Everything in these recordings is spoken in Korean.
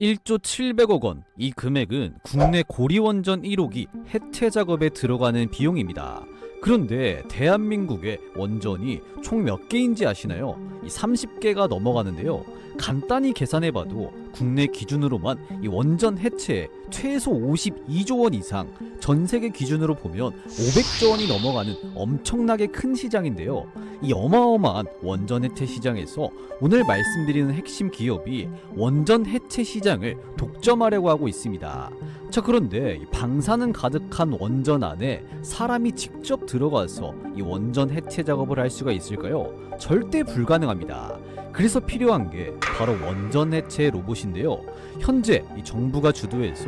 1조 700억 원. 이 금액은 국내 고리원전 1호기 해체 작업에 들어가는 비용입니다. 그런데 대한민국의 원전이 총 몇 개인지 아시나요? 이 30개가 넘어가는데요. 간단히 계산해봐도 국내 기준으로만 이 원전 해체에 최소 52조 원 이상, 전 세계 기준으로 보면 500조 원이 넘어가는 엄청나게 큰 시장인데요. 이 어마어마한 원전 해체 시장에서 오늘 말씀드리는 핵심 기업이 원전 해체 시장을 독점하려고 하고 있습니다. 자, 그런데 이 방사능 가득한 원전 안에 사람이 직접 들어가서 이 원전 해체 작업을 할 수가 있을까요? 절대 불가능합니다. 그래서 필요한 게 바로 원전 해체 로봇인데요. 현재 이 정부가 주도해서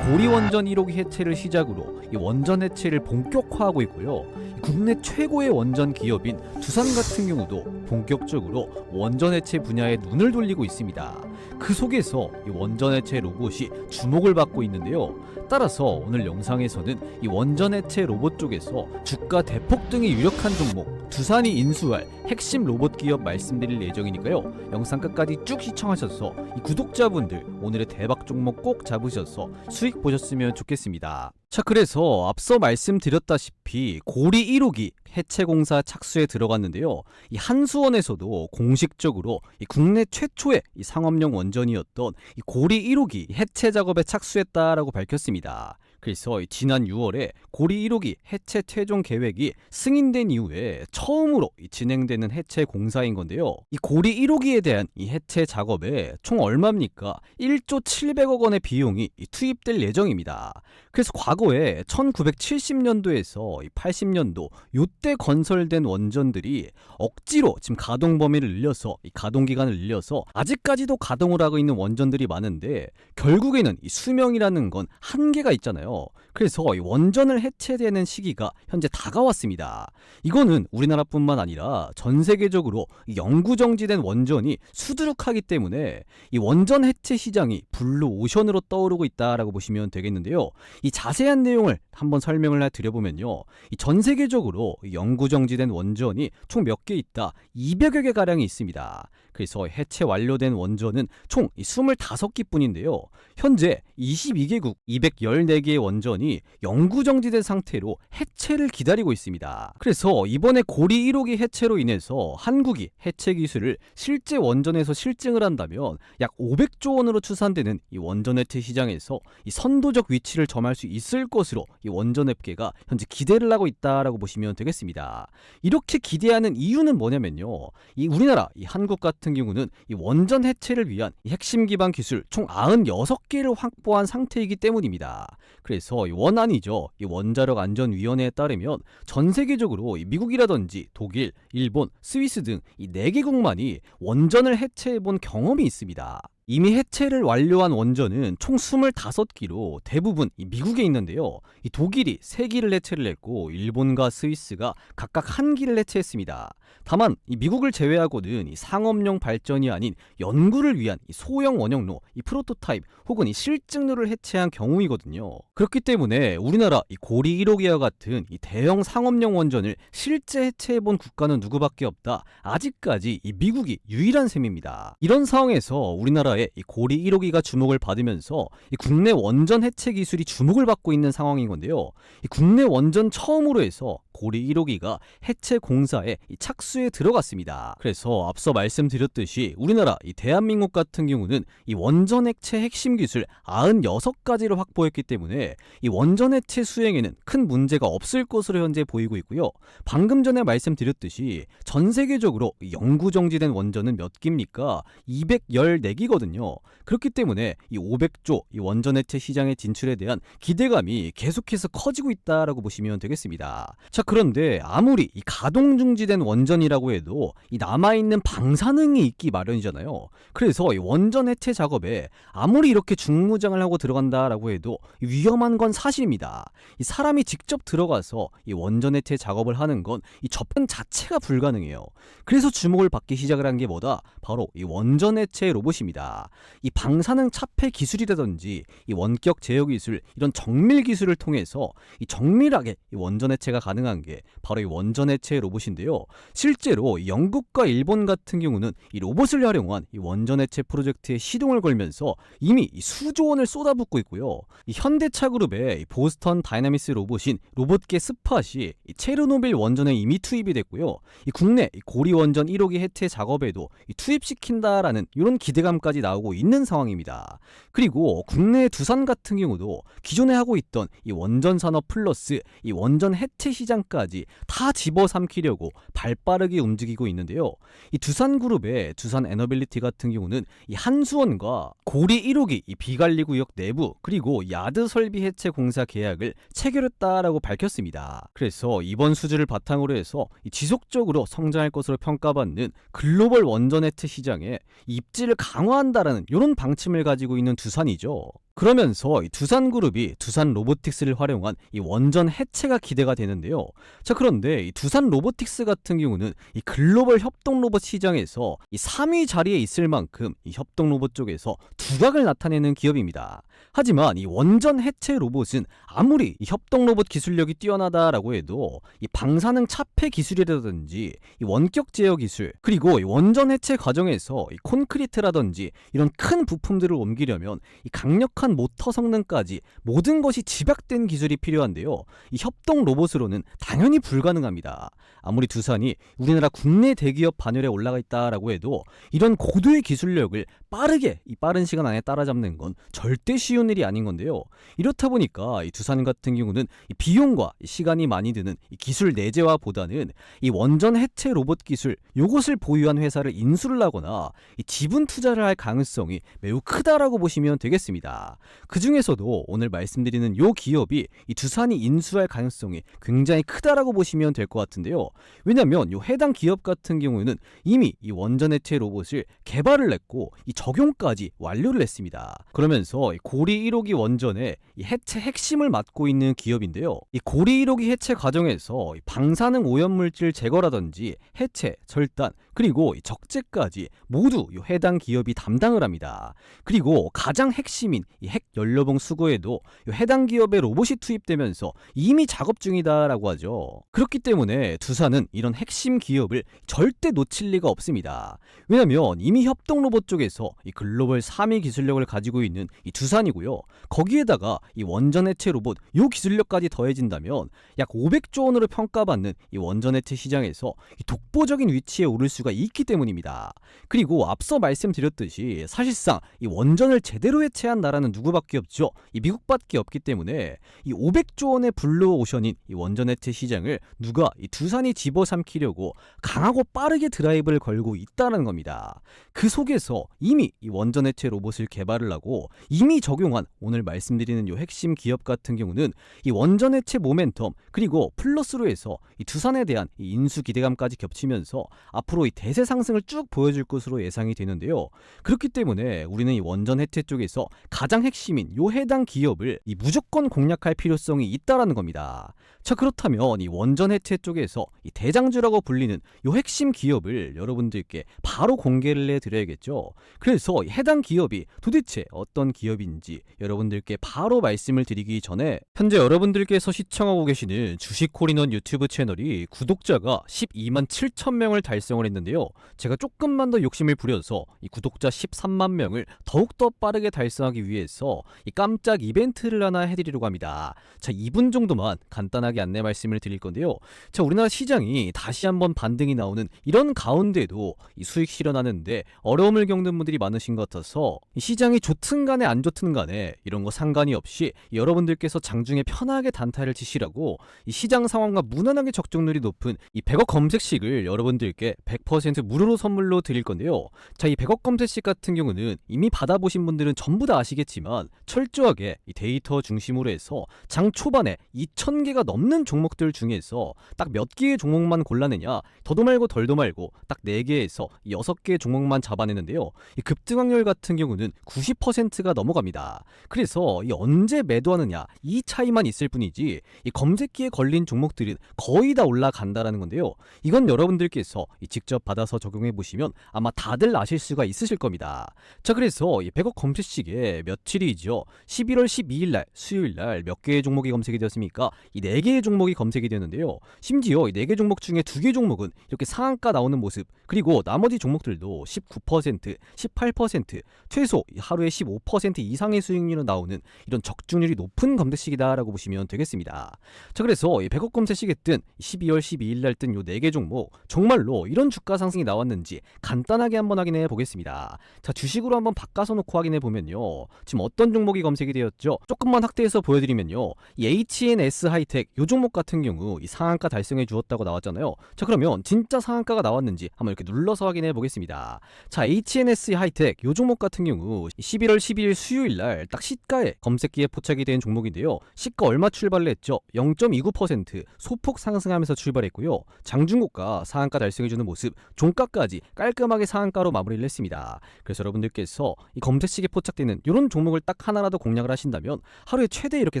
고리원전 1호기 해체를 시작으로 이 원전 해체를 본격화하고 있고요. 국내 최고의 원전 기업인 두산 같은 경우도 본격적으로 원전 해체 분야에 눈을 돌리고 있습니다. 그 속에서 이 원전 해체 로봇이 주목을 받고 있는데요. 따라서 오늘 영상에서는 이 원전 해체 로봇 쪽에서 주가 대폭 등이 유력한 종목, 두산이 인수할 핵심 로봇 기업 말씀드릴 예정이니까요. 영상 끝까지 쭉 시청하셔서 이 구독자분들 오늘의 대박 종목 꼭 잡으셔서 수익 보셨으면 좋겠습니다. 자, 그래서 앞서 말씀드렸다시피 고리 1호기 해체 공사 착수에 들어갔는데요. 이 한수원에서도 공식적으로 이 국내 최초의 이 상업용 원전이었던 이 고리 1호기 해체 작업에 착수했다라고 밝혔습니다. 그래서 지난 6월에 고리 1호기 해체 최종 계획이 승인된 이후에 처음으로 진행되는 해체 공사인 건데요. 이 고리 1호기에 대한 이 해체 작업에 총 얼마입니까? 1조 700억 원의 비용이 투입될 예정입니다. 그래서 과거에 1970년도에서 80년도 요때 건설된 원전들이 억지로 지금 가동 범위를 늘려서 이 가동 기간을 늘려서 아직까지도 가동을 하고 있는 원전들이 많은데 결국에는 이 수명이라는 건 한계가 있잖아요. 그래서 이 원전을 해체되는 시기가 현재 다가왔습니다. 이거는 우리나라뿐만 아니라 전 세계적으로 영구정지된 원전이 수두룩하기 때문에 이 원전 해체 시장이 블루 오션으로 떠오르고 있다라고 보시면 되겠는데요. 이 자세한 내용을 한번 설명을 드려보면요. 이 전 세계적으로 영구정지된 원전이 총 몇 개 있다? 200여 개 가량이 있습니다. 그래서 해체 완료된 원전은 총 25기 뿐인데요. 현재 22개국 214개의 원전이 영구정지된 상태로 해체를 기다리고 있습니다. 그래서 이번에 고리 1호기 해체로 인해서 한국이 해체 기술을 실제 원전에서 실증을 한다면 약 500조 원으로 추산되는 이 원전 해체 시장에서 이 선도적 위치를 점할 수 있을 것으로 이 원전 업계가 현재 기대를 하고 있다라고 보시면 되겠습니다. 이렇게 기대하는 이유는 뭐냐면요. 이 우리나라 이 한국 같은 경우는 이 원전 해체를 위한 이 핵심 기반 기술 총 96개를 확보한 상태이기 때문입니다. 그래서 이 원안이죠. 이 원자력 안전위원회에 따르면 전 세계적으로 이 미국이라든지 독일, 일본, 스위스 등 이 4개국만이 원전을 해체해본 경험이 있습니다. 이미 해체를 완료한 원전은 총 25기로 대부분 미국에 있는데요. 이 독일이 3기를 해체를 했고 일본과 스위스가 각각 1기를 해체했습니다. 다만 이 미국을 제외하고는 이 상업용 발전이 아닌 연구를 위한 이 소형 원형로, 이 프로토타입 혹은 이 실증로를 해체한 경우이거든요. 그렇기 때문에 우리나라 이 고리 1호기와 같은 이 대형 상업용 원전을 실제 해체해본 국가는 누구밖에 없다. 아직까지 이 미국이 유일한 셈입니다. 이런 상황에서 우리나라 이 고리 1호기가 주목을 받으면서 이 국내 원전 해체 기술이 주목을 받고 있는 상황인 건데요. 이 국내 원전 처음으로 해서 고리 1호기가 해체 공사에 착수에 들어갔습니다. 그래서 앞서 말씀드렸듯이 우리나라 이 대한민국 같은 경우는 이 원전 해체 핵심 기술 96가지를 확보했기 때문에 이 원전 해체 수행에는 큰 문제가 없을 것으로 현재 보이고 있고요. 방금 전에 말씀드렸듯이 전 세계적으로 영구정지된 원전은 몇 기입니까? 214기거든요. 그렇기 때문에 이 500조 이 원전 해체 시장의 진출에 대한 기대감이 계속해서 커지고 있다라고 보시면 되겠습니다. 자, 그런데 아무리 이 가동 중지된 원전이라고 해도 이 남아있는 방사능이 있기 마련이잖아요. 그래서 이 원전 해체 작업에 아무리 이렇게 중무장을 하고 들어간다라고 해도 위험한 건 사실입니다. 이 사람이 직접 들어가서 이 원전 해체 작업을 하는 건 이 접근 자체가 불가능해요. 그래서 주목을 받기 시작을 한 게 뭐다? 바로 이 원전 해체 로봇입니다. 이 방사능 차폐 기술이라든지 이 원격 제어 기술, 이런 정밀 기술을 통해서 이 정밀하게 이 원전 해체가 가능한 개발한 게 바로 이 원전 해체 로봇인데요. 실제로 영국과 일본 같은 경우는 이 로봇을 활용한 이 원전 해체 프로젝트에 시동을 걸면서 이미 이 수조 원을 쏟아붓고 있고요. 이 현대차 그룹의 이 보스턴 다이나믹스 로봇인 로봇계 스팟이 이 체르노빌 원전에 이미 투입이 됐고요. 이 국내 이 고리 원전 1호기 해체 작업에도 이 투입시킨다라는 이런 기대감까지 나오고 있는 상황입니다. 그리고 국내 두산 같은 경우도 기존에 하고 있던 이 원전 산업 플러스 이 원전 해체 시장까지 다 집어삼키려고 발빠르게 움직이고 있는데요. 이 두산그룹의 두산 에너빌리티 같은 경우는 이 한수원과 고리 1호기 이 비관리구역 내부 그리고 야드 설비 해체 공사 계약을 체결했다라고 밝혔습니다. 그래서 이번 수주를 바탕으로 해서 이 지속적으로 성장할 것으로 평가받는 글로벌 원전 해체 시장에 입지를 강화한다라는 이런 방침을 가지고 있는 두산이죠. 그러면서 이 두산그룹이 두산 로보틱스를 활용한 이 원전 해체가 기대가 되는데요. 자, 그런데 이 두산 로보틱스 같은 경우는 이 글로벌 협동 로봇 시장에서 이 3위 자리에 있을 만큼 이 협동 로봇 쪽에서 두각을 나타내는 기업입니다. 하지만 이 원전 해체 로봇은 아무리 이 협동 로봇 기술력이 뛰어나다라고 해도 이 방사능 차폐 기술이라든지 이 원격 제어 기술 그리고 이 원전 해체 과정에서 이 콘크리트라든지 이런 큰 부품들을 옮기려면 이 강력한 모터 성능까지 모든 것이 집약된 기술이 필요한데요. 이 협동 로봇으로는 당연히 불가능합니다. 아무리 두산이 우리나라 국내 대기업 반열에 올라가 있다라고 해도 이런 고도의 기술력을 빠르게 이 빠른 시간 안에 따라잡는 건 절대 쉬운 일이 아닌 건데요. 이렇다 보니까 이 두산 같은 경우는 이 비용과 이 시간이 많이 드는 이 기술 내재화보다는 이 원전 해체 로봇 기술 요것을 보유한 회사를 인수를 하거나 이 지분 투자를 할 가능성이 매우 크다라고 보시면 되겠습니다. 그 중에서도 오늘 말씀드리는 요 기업이 이 두산이 인수할 가능성이 굉장히 크다라고 보시면 될 것 같은데요. 왜냐면 요 해당 기업 같은 경우는 이미 이 원전 해체 로봇을 개발을 했고 이 적용까지 완료를 했습니다. 그러면서 이 고리 1호기 원전의 이 해체 핵심을 맡고 있는 기업인데요. 이 고리 1호기 해체 과정에서 이 방사능 오염물질 제거라든지 해체, 절단, 그리고 이 적재까지 모두 이 해당 기업이 담당을 합니다. 그리고 가장 핵심인 이 핵 연료봉 수거에도 이 해당 기업의 로봇이 투입되면서 이미 작업 중이다라고 하죠. 그렇기 때문에 두산은 이런 핵심 기업을 절대 놓칠 리가 없습니다. 왜냐면 이미 협동 로봇 쪽에서 이 글로벌 3위 기술력을 가지고 있는 이 두산이고요. 거기에다가 이 원전 해체 로봇 요 기술력까지 더해진다면 약 500조 원으로 평가받는 이 원전 해체 시장에서 이 독보적인 위치에 오를 수가 있기 때문입니다. 그리고 앞서 말씀드렸듯이 사실상 이 원전을 제대로 해체한 나라는 누구밖에 없죠. 이 미국밖에 없기 때문에 이 500조 원의 블루오션인 이 원전 해체 시장을 누가 이 두산이 집어삼키려고 강하고 빠르게 드라이브를 걸고 있다는 겁니다. 그 속에서 이미 이 원전 해체 로봇을 개발을 하고 이미 적용한 오늘 말씀드리는 이 핵심 기업 같은 경우는 이 원전 해체 모멘텀 그리고 플러스로 해서 이 두산에 대한 이 인수 기대감까지 겹치면서 앞으로 이 대세 상승을 쭉 보여줄 것으로 예상이 되는데요. 그렇기 때문에 우리는 이 원전 해체 쪽에서 가장 핵심인 요 해당 기업을 이 무조건 공략할 필요성이 있다라는 겁니다. 자, 그렇다면 이 원전 해체 쪽에서 이 대장주라고 불리는 요 핵심 기업을 여러분들께 바로 공개를 해드려야겠죠. 그래서 이 해당 기업이 도대체 어떤 기업인지 여러분들께 바로 말씀을 드리기 전에 현재 여러분들께서 시청하고 계시는 주식콜인원 유튜브 채널이 구독자가 12만 7천 명을 달성을 했는데요. 제가 조금만 더 욕심을 부려서 이 구독자 13만 명을 더욱더 빠르게 달성하기 위해서 이 깜짝 이벤트를 하나 해드리려고 합니다. 자, 2분 정도만 간단하게 안내 말씀을 드릴 건데요. 자, 우리나라 시장이 다시 한번 반등이 나오는 이런 가운데도 이 수익 실현하는데 어려움을 겪는 분들이 많으신 것 같아서 이 시장이 좋든 간에 안 좋든 간에 이런 거 상관이 없이 여러분들께서 장중에 편하게 단타를 치시라고 이 시장 상황과 무난하게 적중률이 높은 이 100억 검색식을 여러분들께 100% 무료로 선물로 드릴 건데요. 자, 이 100억 검색식 같은 경우는 이미 받아보신 분들은 전부 다 아시겠지만 철저하게 이 데이터 중심으로 해서 장 초반에 2,000개가 넘는 종목들 중에서 딱 몇 개의 종목만 골라내냐, 더도 말고 덜도 말고 딱 4개에서 6개의 종목만 잡아내는데요. 이 급등 확률 같은 경우는 90%가 넘어갑니다. 그래서 이 언제 매도하느냐 이 차이만 있을 뿐이지 이 검색기에 걸린 종목들은 거의 다 올라간다라는 건데요. 이건 여러분들께서 직접 직접 받아서 적용해 보시면 아마 다들 아실 수가 있으실 겁니다. 자, 그래서 이 100억 검색식에 며칠이죠. 11월 12일 날 수요일 날 몇 개의 종목이 검색이 되었습니까? 이 4개의 종목이 검색이 되었는데요. 심지어 이 4개 종목 중에 2개 종목은 이렇게 상한가 나오는 모습, 그리고 나머지 종목들도 19%, 18%, 최소 하루에 15% 이상의 수익률로 나오는 이런 적중률이 높은 검색식이다라고 보시면 되겠습니다. 자, 그래서 이 100억 검색식에 뜬 12월 12일 날 뜬 요 4개 종목 정말로 이런 주가 상승이 나왔는지 간단하게 한번 확인해 보겠습니다. 자, 주식으로 한번 바꿔서 놓고 확인해 보면요. 지금 어떤 종목이 검색이 되었죠? 조금만 확대해서 보여드리면요. 이 HNS 하이텍 요 종목 같은 경우 이 상한가 달성해 주었다고 나왔잖아요. 자, 그러면 진짜 상한가가 나왔는지 한번 이렇게 눌러서 확인해 보겠습니다. 자, HNS 하이텍 요 종목 같은 경우 11월 12일 수요일 날 딱 시가에 검색기에 포착이 된 종목인데요. 시가 얼마 출발을 했죠? 0.29% 소폭 상승하면서 출발했고요. 장중고가 상한가 달성해주는 모습, 종가까지 깔끔하게 상한가로 마무리를 했습니다. 그래서 여러분들께서 이 검색식에 포착되는 이런 종목을 딱 하나라도 공략을 하신다면 하루에 최대 이렇게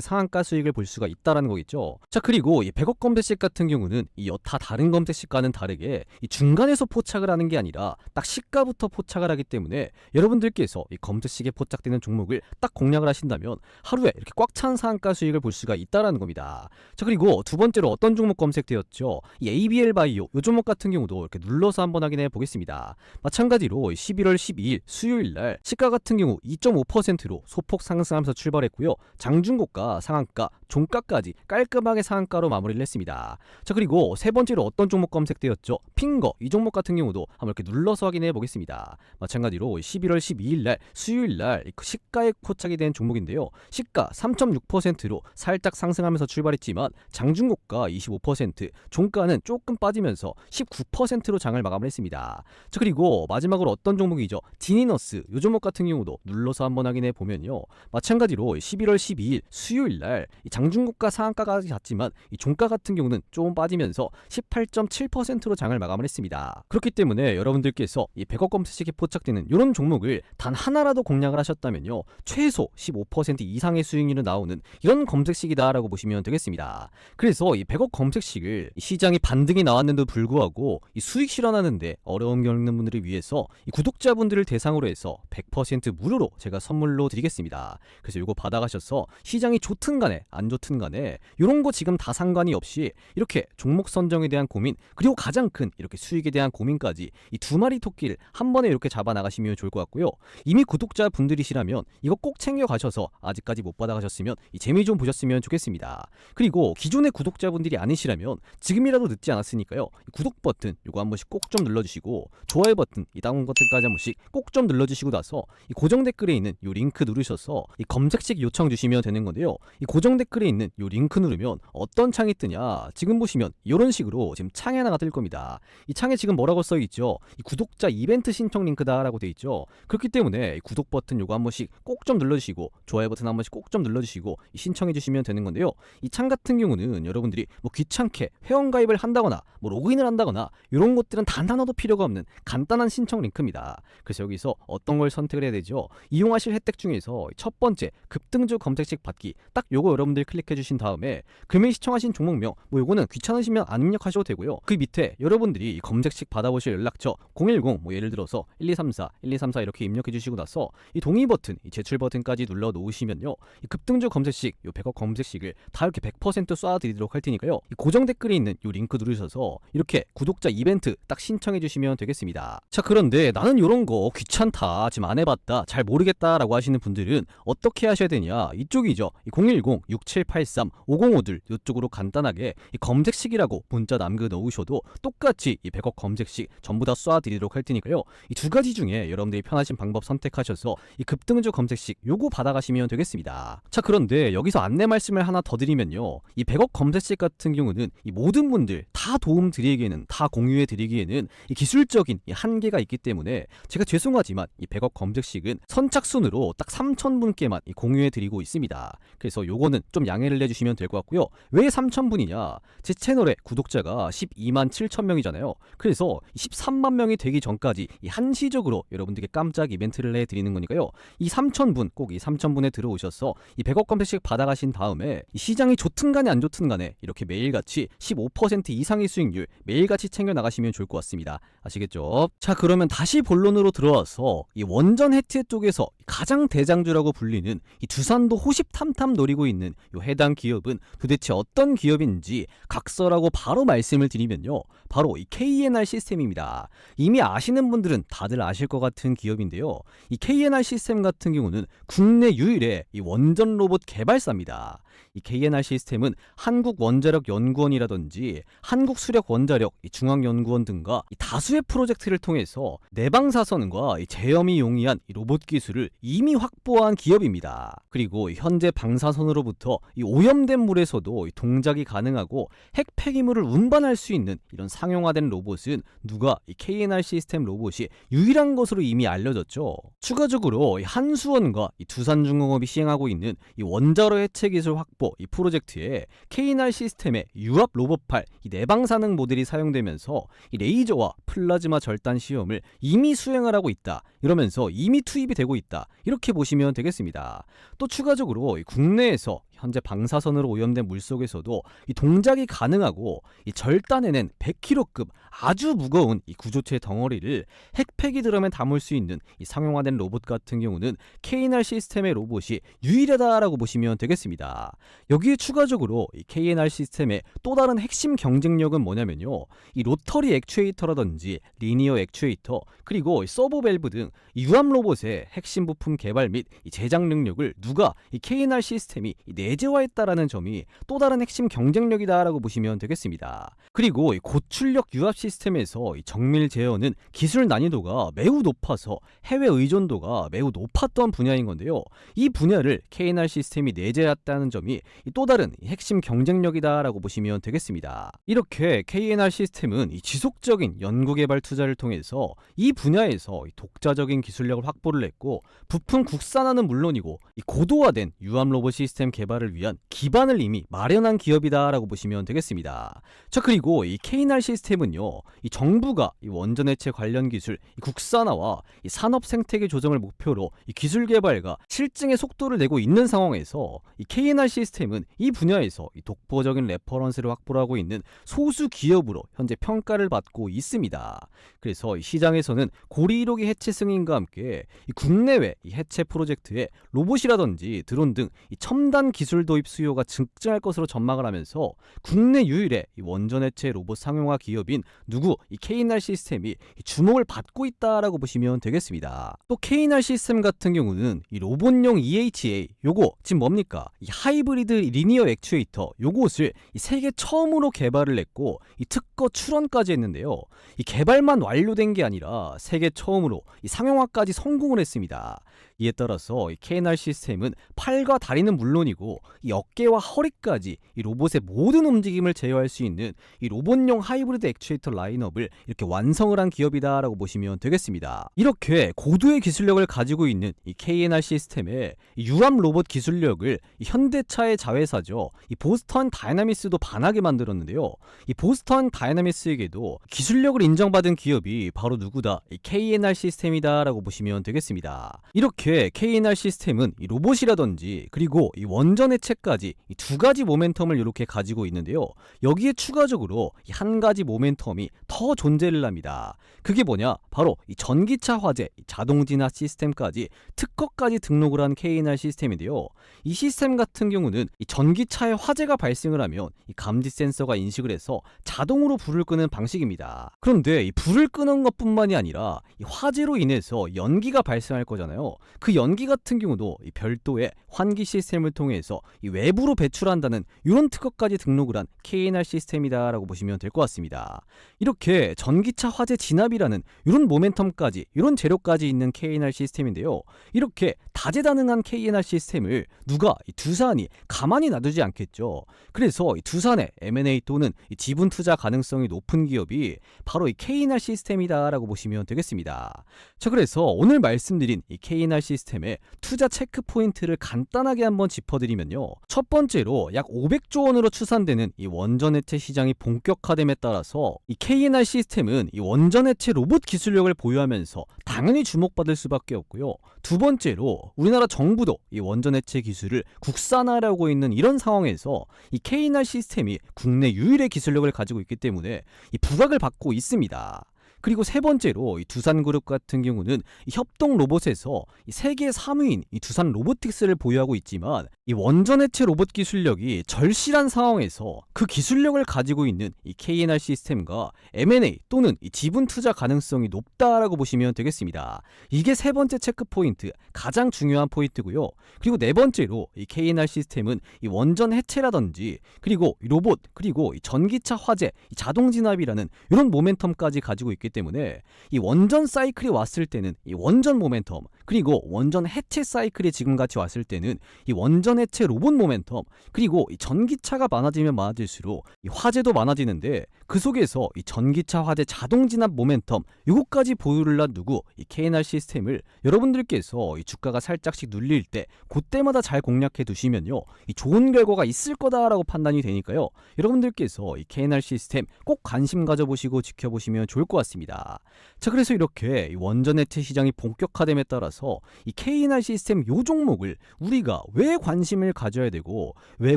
상한가 수익을 볼 수가 있다라는 거겠죠. 자, 그리고 이 100억 검색식 같은 경우는 이 여타 다른 검색식과는 다르게 이 중간에서 포착을 하는 게 아니라 딱 시가부터 포착을 하기 때문에 여러분들께서 이 검색식에 포착되는 종목을 딱 공략을 하신다면 하루에 이렇게 꽉 찬 상한가 수익을 볼 수가 있다라는 겁니다. 자, 그리고 두 번째로 어떤 종목 검색되었죠? 이 ABL 바이오 이 종목 같은 경우도 이렇게 눌러서 한번 확인해 보겠습니다. 마찬가지로 11월 12일 수요일 날 시가 같은 경우 2.5%로 소폭 상승하면서 출발했고요. 장중고가 상한가 종가까지 깔끔하게 상한가로 마무리를 했습니다. 자, 그리고 세 번째로 어떤 종목 검색되었죠? 핑거 이 종목 같은 경우도 한번 이렇게 눌러서 확인해 보겠습니다. 마찬가지로 11월 12일 날 수요일 날 시가에 포착이 된 종목인데요. 시가 3.6%로 살짝 상승하면서 출발했지만 장중고가 25%, 종가는 조금 빠지면서 19%로 장을 마감을 했습니다. 자, 그리고 마지막으로 어떤 종목이죠? 디니너스 이 종목 같은 경우도 눌러서 한번 확인해 보면요. 마찬가지로 11월 12일 수요일 날 장중고가 상한가까지 갔지만 이 종가 같은 경우는 조금 빠지면서 18.7%로 장을 마감을 했습니다. 그렇기 때문에 여러분들께서 이 100억 검색식에 포착되는 이런 종목을 단 하나라도 공략을 하셨다면요. 최소 15% 이상의 수익률이 나오는 이런 검색식이다라고 보시면 되겠습니다. 그래서 이 100억 검색식을 시장이 반등이 나왔는데도 불구하고 이 수익 실현하는데 어려움 겪는 분들을 위해서 이 구독자분들을 대상으로 해서 100% 무료로 제가 선물로 드리겠습니다. 그래서 이거 받아가셔서 시장이 좋든 간에 안 좋든 간에 이런 거 지금 다 상관이 없이 이렇게 종목 선정에 대한 고민, 그리고 가장 큰 이렇게 수익에 대한 고민까지 이 두 마리 토끼를 한 번에 이렇게 잡아 나가시면 좋을 것 같고요. 이미 구독자분들이시라면 이거 꼭 챙겨 가셔서 아직까지 못 받아가셨으면 이 재미 좀 보셨으면 좋겠습니다. 그리고 기존의 구독자분들이 아니시라면 지금이라도 늦지 않았으니까요. 구독 버튼 이거 한 번씩 꼭 좀 눌러주시고 좋아요 버튼 이 다운 버튼까지 한 번씩 꼭 좀 눌러주시고 나서 이 고정 댓글에 있는 이 링크 누르셔서 이 검색식 요청 주시면 되는 건데요. 이 고정 댓글에 있는 이 링크 누르면 어떤 창이 뜨냐? 지금 보시면 이런 식으로 지금 창이 하나가 뜰 겁니다. 이 창에 지금 뭐라고 써 있죠? 이 구독자 이벤트 신청 링크다라고 돼 있죠. 그렇기 때문에 이 구독 버튼 요거 한 번씩 꼭 좀 눌러주시고 좋아요 버튼 한 번씩 꼭 좀 눌러주시고 신청해 주시면 되는 건데요. 이 창 같은 경우는 여러분들이 뭐 귀찮게 회원가입을 한다거나 뭐 로그인을 한다거나 이런 것들은 단 하나도 필요가 없는 간단한 신청 링크입니다. 그래서 여기서 어떤 걸 선택을 해야 되죠? 이용하실 혜택 중에서 첫 번째 급등주 검색식 받기 딱 요거 여러분들이 클릭해 주신 다음에 금일 시청하신 종목명 뭐 요거는 귀찮으시면 안 입력하셔도 되고요. 그 밑에 여러분들이 검색식 받아보실 연락처 010 뭐 예를 들어서 1234 1234 이렇게 입력해 주시고 나서 이 동의 버튼 이 제출 버튼까지 눌러 놓으시면요. 이 급등주 검색식 요 100억 검색식을 다 이렇게 100% 쏴 드리도록 할 테니까요. 이 고정 댓글에 있는 요 링크 누르셔서 이렇게 구독자 이벤트 딱 신청해 주시면 되겠습니다. 자, 그런데 나는 요런 거 귀찮다, 지금 안 해봤다, 잘 모르겠다라고 하시는 분들은 어떻게 하셔야 되냐? 이쪽이죠. 이 010-6783-5052 이쪽으로 간단하게 이 검색식이라고 문자 남겨 놓으셔도 똑같이 이 100억 검색식 전부 다 쏴 드리도록 할 테니까요. 이 두 가지 중에 여러분들이 편하신 방법 선택하셔서 이 급등주 검색식 요거 받아가시면 되겠습니다. 자, 그런데 여기서 안내 말씀을 하나 더 드리면요. 이 100억 검색식 같은 경우는 이 모든 분들 다 도움 드리기에는, 다 공유해 드리기에는 이 기술적인 이 한계가 있기 때문에 제가 죄송하지만 이 100억 검색식은 선착순으로 딱 3,000분께만 이 공유해 드리고 있습니다. 그래서 요거는 좀 양해를 내주시면 될 것 같고요. 왜 3,000분이냐? 제 채널의 구독자가 12만 7천 명이잖아요. 그래서 13만 명이 되기 전까지 이 한시적으로 여러분들께 깜짝 이벤트를 해드리는 거니까요. 이 3,000분 꼭 이 3,000분에 들어오셔서 이 100억 검색식 받아가신 다음에 이 시장이 좋든 간에 안 좋든 간에 이렇게 매일같이 15% 이상의 수익률 매일같이 챙겨 나가시면 좋을 좋을 것 같습니다. 아시겠죠? 자, 그러면 다시 본론으로 들어와서 이 원전 해체 쪽에서 가장 대장주라고 불리는 이 두산도 호시탐탐 노리고 있는 이 해당 기업은 도대체 어떤 기업인지 각설하고 바로 말씀을 드리면요, 바로 이 KNR 시스템입니다. 이미 아시는 분들은 다들 아실 것 같은 기업인데요, 이 KNR 시스템 같은 경우는 국내 유일의 이 원전 로봇 개발사입니다. 이 KNR 시스템은 한국원자력연구원이라든지 한국수력원자력 중앙연구원 등과 다수의 프로젝트를 통해서 내방사선과 제염이 용이한 로봇 기술을 이미 확보한 기업입니다. 그리고 현재 방사선으로부터 오염된 물에서도 동작이 가능하고 핵 폐기물을 운반할 수 있는 이런 상용화된 로봇은 누가 이 KNR 시스템 로봇이 유일한 것으로 이미 알려졌죠. 추가적으로 한수원과 두산중공업이 시행하고 있는 이 원자로 해체 기술 확보 이 프로젝트에 KNR 시스템의 유압 로봇팔 내방사능 모델이 사용되면서 이 레이저와 플라즈마 절단 시험을 이미 수행을 하고 있다, 이러면서 이미 투입이 되고 있다, 이렇게 보시면 되겠습니다. 또 추가적으로 국내에서 현재 방사선으로 오염된 물속에서도 이 동작이 가능하고 이 절단해낸 100kg급 아주 무거운 이 구조체 덩어리를 핵폐기 드럼에 담을 수 있는 이 상용화된 로봇 같은 경우는 KNR 시스템의 로봇이 유일하다라고 보시면 되겠습니다. 여기에 추가적으로 이 KNR 시스템의 또 다른 핵심 경쟁력은 뭐냐면요, 이 로터리 액추에이터라든지 리니어 액추에이터, 그리고 서버 밸브 등 유압 로봇의 핵심 부품 개발 및 이 제작 능력을 누가 이 KNR 시스템이 내재화했다라는 점이 또 다른 핵심 경쟁력이다라고 보시면 되겠습니다. 그리고 이 고출력 유압 시스템에서 이 정밀 제어는 기술 난이도가 매우 높아서 해외 의존도가 매우 높았던 분야인 건데요, 이 분야를 KNR 시스템이 내재했다는 점이 또 다른 핵심 경쟁력이다라고 보시면 되겠습니다. 이렇게 KNR 시스템은 이 지속적인 연구개발 투자를 통해서 이 분야에서 독자적인 기술력을 확보를 했고, 부품 국산화는 물론이고 이 고도화된 유압 로봇 시스템 개발을 위한 기반을 이미 마련한 기업이다라고 보시면 되겠습니다. 자, 그리고 이 KNR 시스템은요, 이 정부가 이 원전 해체 관련 기술 이 국산화와 이 산업 생태계 조정을 목표로 이 기술 개발과 실증의 속도를 내고 있는 상황에서 이 KNR 시스템은 이 분야에서 이 독보적인 레퍼런스를 확보하고 있는 소수 기업으로 현재 평가를 받고 있습니다. 그래서 이 시장에서는 고리 1호기 해체 승인과 함께 이 국내외 이 해체 프로젝트에 로봇이라든지 드론 등 이 첨단 기술 도입 수요가 증증할 것으로 전망을 하면서 국내 유일의 이 원전 해체 로봇 상용화 기업인 누구 이 KNR 시스템이 이 주목을 받고 있다라고 보시면 되겠습니다. 또 KNR 시스템 같은 경우는 이 로봇용 EHA, 요거 지금 뭡니까? 이 하이브리드 리니어 액추에이터 요것을 이 세계 처음으로 개발을 했고 이 특허 출원까지 했는데요, 이 개발만 완료된 게 아니라 세계 처음으로 이 상용화까지 성공을 했습니다. 이에 따라서 이 KNR 시스템은 팔과 다리는 물론이고 이 어깨와 허리까지 이 로봇의 모든 움직임을 제어할 수 있는 이 로봇용 하이브리드 액추에이터 라인업을 이렇게 완성을 한 기업이다라고 보시면 되겠습니다. 이렇게 고도의 기술력을 가지고 있는 이 KNR 시스템의 유압 로봇 기술력을 이 현대차의 자회사죠, 이 보스턴 다이나미스도 반하게 만들었는데요, 이 보스턴 다이나미스에게도 기술력을 인정받은 기업이 바로 누구다? 이 KNR 시스템이다라고 보시면 되겠습니다. 이렇게 KNR 시스템은 이 로봇이라든지 그리고 이 원전 해체까지 이 두 가지 모멘텀을 이렇게 가지고 있는데요, 여기에 추가적으로 이 한 가지 모멘텀이 더 존재를 합니다. 그게 뭐냐? 바로 이 전기차 화재, 이 자동 진화 시스템까지 특허까지 등록을 한 KNR 시스템인데요, 이 시스템 같은 경우는 이 전기차에 화재가 발생을 하면 이 감지 센서가 인식을 해서 자동으로 불을 끄는 방식입니다. 그런데 이 불을 끄는 것뿐만이 아니라 이 화재로 인해서 연기가 발생할 거잖아요. 그 연기 같은 경우도 이 별도의 환기 시스템을 통해서 이 외부로 배출한다는 이런 특허까지 등록을 한 KNR 시스템이다라고 보시면 될 것 같습니다. 이렇게 전기차 화재 진압이라는 이런 모멘텀까지, 이런 재료까지 있는 KNR 시스템인데요, 이렇게 다재다능한 KNR 시스템을 누가 이 두산이 가만히 놔두지 않겠죠. 그래서 이 두산의 M&A 또는 이 지분 투자 가능성이 높은 기업이 바로 이 KNR 시스템이다라고 보시면 되겠습니다. 자, 그래서 오늘 말씀드린 이 KNR 시스템의 투자 체크 포인트를 간단하게 한번 짚어드리면 보시면요. 첫 번째로 약 500조 원으로 추산되는 이 원전해체 시장이 본격화됨에 따라서 이 KNR 시스템은 이 원전해체 로봇 기술력을 보유하면서 당연히 주목받을 수밖에 없고요. 두 번째로 우리나라 정부도 이 원전해체 기술을 국산화하려고 있는 이런 상황에서 이 KNR 시스템이 국내 유일의 기술력을 가지고 있기 때문에 이 부각을 받고 있습니다. 그리고 세 번째로 이 두산그룹 같은 경우는 이 협동 로봇에서 이 세계 3위인 이 두산 로보틱스를 보유하고 있지만 이 원전해체 로봇 기술력이 절실한 상황에서 그 기술력을 가지고 있는 이 KNR 시스템과 M&A 또는 이 지분 투자 가능성이 높다라고 보시면 되겠습니다. 이게 세 번째 체크 포인트, 가장 중요한 포인트고요. 그리고 네 번째로 이 KNR 시스템은 이 원전 해체라든지 그리고 이 로봇 그리고 이 전기차 화재, 이 자동 진압이라는 이런 모멘텀까지 가지고 있기 때문에 이 원전 사이클이 왔을 때는 이 원전 모멘텀 그리고 원전 해체 사이클이 지금같이 왔을 때는 이 원전 해체 로봇 모멘텀 그리고 이 전기차가 많아지면 많아질수록 이 화재도 많아지는데 그 속에서 이 전기차 화재 자동 진압 모멘텀 요거까지 보유를 놔두고 이 KNR 시스템을 여러분들께서 이 주가가 살짝씩 눌릴 때 그때마다 잘 공략해 두시면요 이 좋은 결과가 있을 거다라고 판단이 되니까요 여러분들께서 이 KNR 시스템 꼭 관심 가져보시고 지켜보시면 좋을 것 같습니다. 자, 그래서 이렇게 이 원전 해체 시장이 본격화됨에 따라서 이 KNR 시스템 요 종목을 우리가 왜 관심을 가져야 되고 왜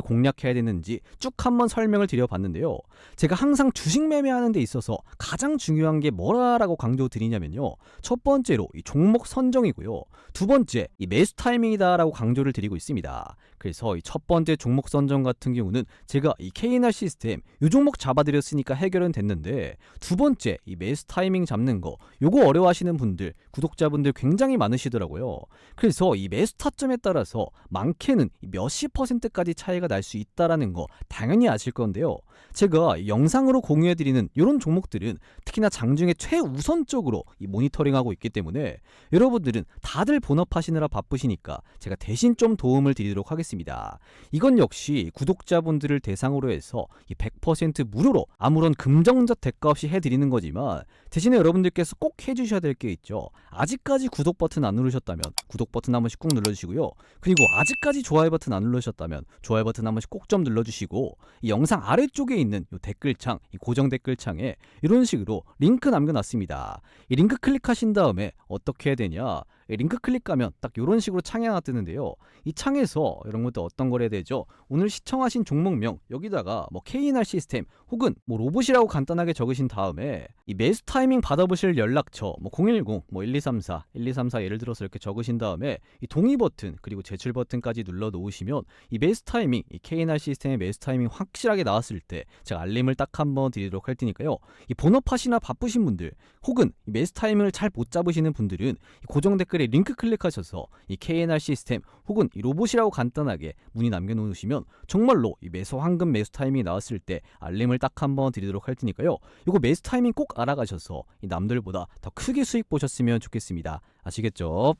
공략해야 되는지 쭉 한번 설명을 드려봤는데요. 제가 항상 주식 매매하는 데 있어서 가장 중요한 게 뭐라고 강조드리냐면요. 첫 번째로 이 종목 선정이고요. 두 번째 이 매수 타이밍이다라고 강조를 드리고 있습니다. 그래서 이 첫 번째 종목 선정 같은 경우는 제가 이 KNR 시스템 요 종목 잡아드렸으니까 해결은 됐는데 두 번째 이 매수 타이밍 잡는 거 요거 어려워하시는 분들 구독자분들 굉장히 많으시더라고요. 그래서 이 매수 타점에 따라서 많게는 몇십 %까지 차이가 날 수 있다라는 거 당연히 아실 건데요. 제가 영상으로 공유해드리는 이런 종목들은 특히나 장중에 최우선적으로 이 모니터링하고 있기 때문에 여러분들은 다들 본업하시느라 바쁘시니까 제가 대신 좀 도움을 드리도록 하겠습니다. 이건 역시 구독자분들을 대상으로 해서 이 100% 무료로 아무런 금정적 대가 없이 해드리는 거지만 대신에 여러분들께서 꼭 해주셔야 될 게 있죠. 아직까지 구독 버튼 안 누르셨다면 구독 버튼 한 번씩 꾹 눌러주시고요. 그리고 아직까지 좋아요 버튼 안 누르셨다면 좋아요 버튼 한 번씩 꼭 좀 눌러주시고 이 영상 아래쪽에 있는 이 댓글창, 이 고정 댓글창에 이런 식으로 링크 남겨놨습니다. 이 링크 클릭하신 다음에 어떻게 해야 되냐? 링크 클릭하면 딱 이런 식으로 창이 하나 뜨는데요. 이 창에서 이런 것도 어떤 걸 해야 되죠? 오늘 시청하신 종목명 여기다가 뭐 KNR 시스템 혹은 뭐 로봇이라고 간단하게 적으신 다음에 이 매수 타이밍 받아보실 연락처 뭐 010, 뭐 1234 예를 들어서 이렇게 적으신 다음에 이 동의 버튼 그리고 제출 버튼까지 눌러 놓으시면 이 매수 타이밍 이 KNR 시스템의 매수 타이밍 확실하게 나왔을 때 제가 알림을 딱 한번 드리도록 할 테니까요. 이 본업하시나 바쁘신 분들 혹은 이 매수 타이밍을 잘 못 잡으시는 분들은 이 고정 댓글에 링크 클릭하셔서 이 KNR 시스템 혹은 이 로봇이라고 간단하게 문의 남겨놓으시면 정말로 이 매수 황금 매수 타이밍이 나왔을 때 알림을 딱 한번 드리도록 할 테니까요. 이거 매수 타이밍 꼭 알아가셔서 이 남들보다 더 크게 수익 보셨으면 좋겠습니다. 아시겠죠?